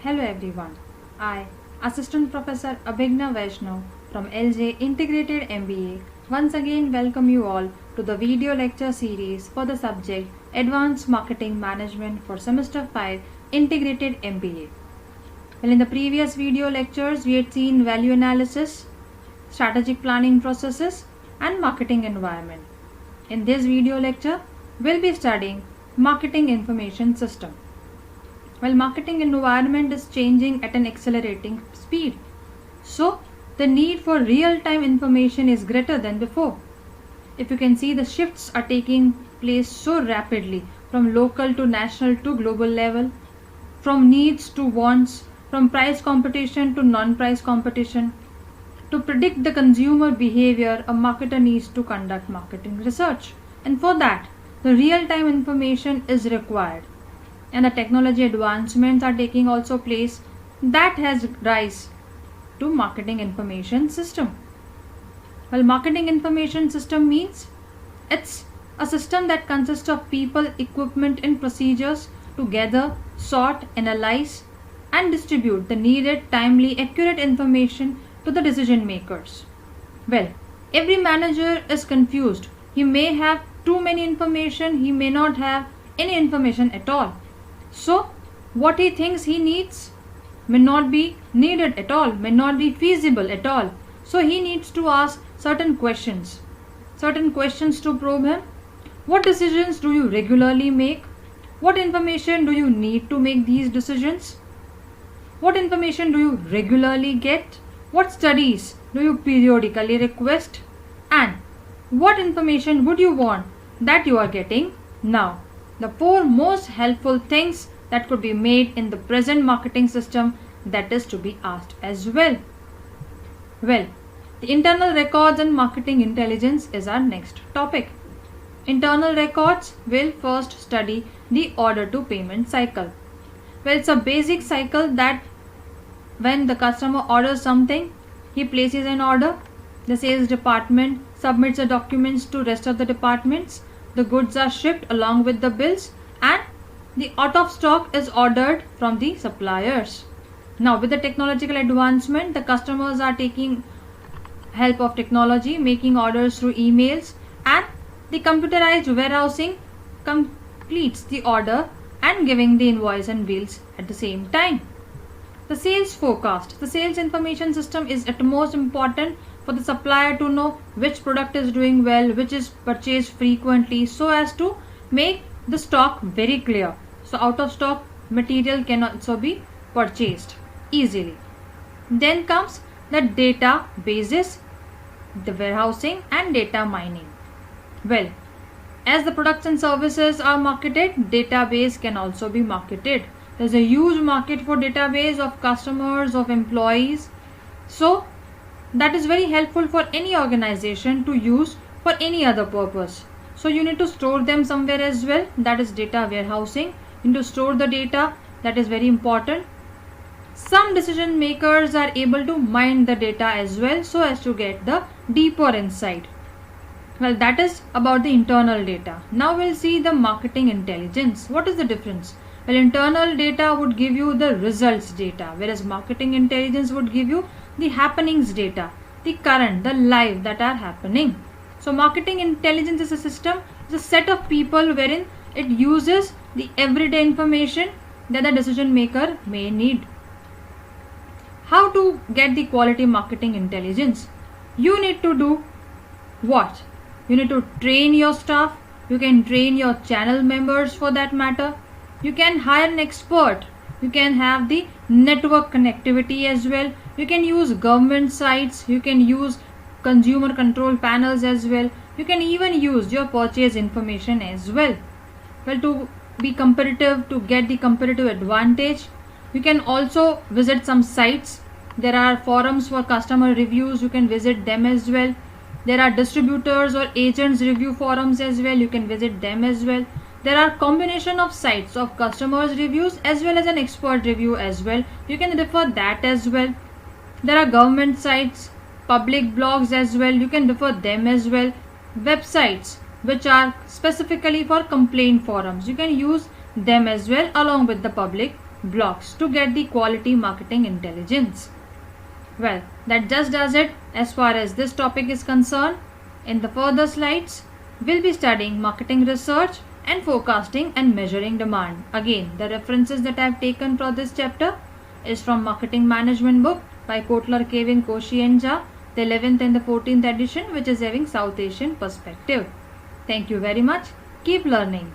Hello everyone. I, Assistant Professor Abhigna Vaishnav from LJ Integrated MBA, once again welcome you all to the video lecture series for the subject Advanced Marketing Management for Semester 5 Integrated MBA. Well, in the previous video lectures, we had seen value analysis, strategic planning processes, and marketing environment. In this video lecture, we'll be studying marketing information system. Well, marketing environment is changing at an accelerating speed. So, the need for real-time information is greater than before. If you can see, the shifts are taking place so rapidly from local to national to global level, from needs to wants, from price competition to non-price competition. To predict the consumer behavior, a marketer needs to conduct marketing research. And for that, the real-time information is required. And the technology advancements are taking also place that has rise to marketing information system. Well, marketing information system means it's a system that consists of people, equipment and procedures to gather, sort, analyze and distribute the needed, timely, accurate information to the decision makers. Well, every manager is confused. He may have too many information, he may not have any information at all. So, what he thinks he needs may not be needed at all, may not be feasible at all. So, he needs to ask certain questions to probe him. What decisions do you regularly make? What information do you need to make these decisions? What information do you regularly get? What studies do you periodically request? And what information would you want that you are getting now? The four most helpful things that could be made in the present marketing system that is to be asked as well. Well, the internal records and marketing intelligence is our next topic. Internal records will first study the order to payment cycle. Well, it's a basic cycle that when the customer orders something, he places an order, the sales department submits the documents to rest of the departments, the goods are shipped along with the bills and the out of stock is ordered from the suppliers. Now with the technological advancement, the customers are taking help of technology, making orders through emails and the computerized warehousing completes the order and giving the invoice and bills at the same time. The sales forecast. The sales information system is at most important for the supplier to know which product is doing well, which is purchased frequently, so as to make the stock very clear. So out of stock material can also be purchased easily. Then comes the databases, the warehousing and data mining. Well, as the products and services are marketed, database can also be marketed. There's a huge market for database of customers, of employees. So that is very helpful for any organization to use for any other purpose. So you need to store them somewhere as well. That is data warehousing. You need to store the data. That is very important. Some decision makers are able to mine the data as well so as to get the deeper insight. Well, that is about the internal data. Now we'll see the marketing intelligence. What is the difference? Well, internal data would give you the results data, whereas marketing intelligence would give you the happenings data, the current, the live that are happening. So marketing intelligence is a system, it's a set of people wherein it uses the everyday information that the decision maker may need. How to get the quality marketing intelligence? You need to do what? You need to train your staff. You can train your channel members for that matter. You can hire an expert. You can have the network connectivity as well. You can use government sites. You can use consumer control panels as well. You can even use your purchase information as well. Well, to be competitive, to get the competitive advantage, you can also visit some sites. There are forums for customer reviews. You can visit them as well. There are distributors or agents review forums as well. You can visit them as well. There are combination of sites of customers reviews as well as an expert review as well. You can refer that as well. There are government sites, public blogs as well. You can refer them as well. Websites which are specifically for complaint forums. You can use them as well along with the public blocks to get the quality marketing intelligence. Well, that just does it as far as this topic is concerned. In the further slides, we'll be studying marketing research and forecasting and measuring demand. Again, the references that I've taken for this chapter is from Marketing Management book by Kotler, Kevin, Koshi and Jha, the 11th and the 14th edition, which is having South Asian perspective. Thank you very much. Keep learning.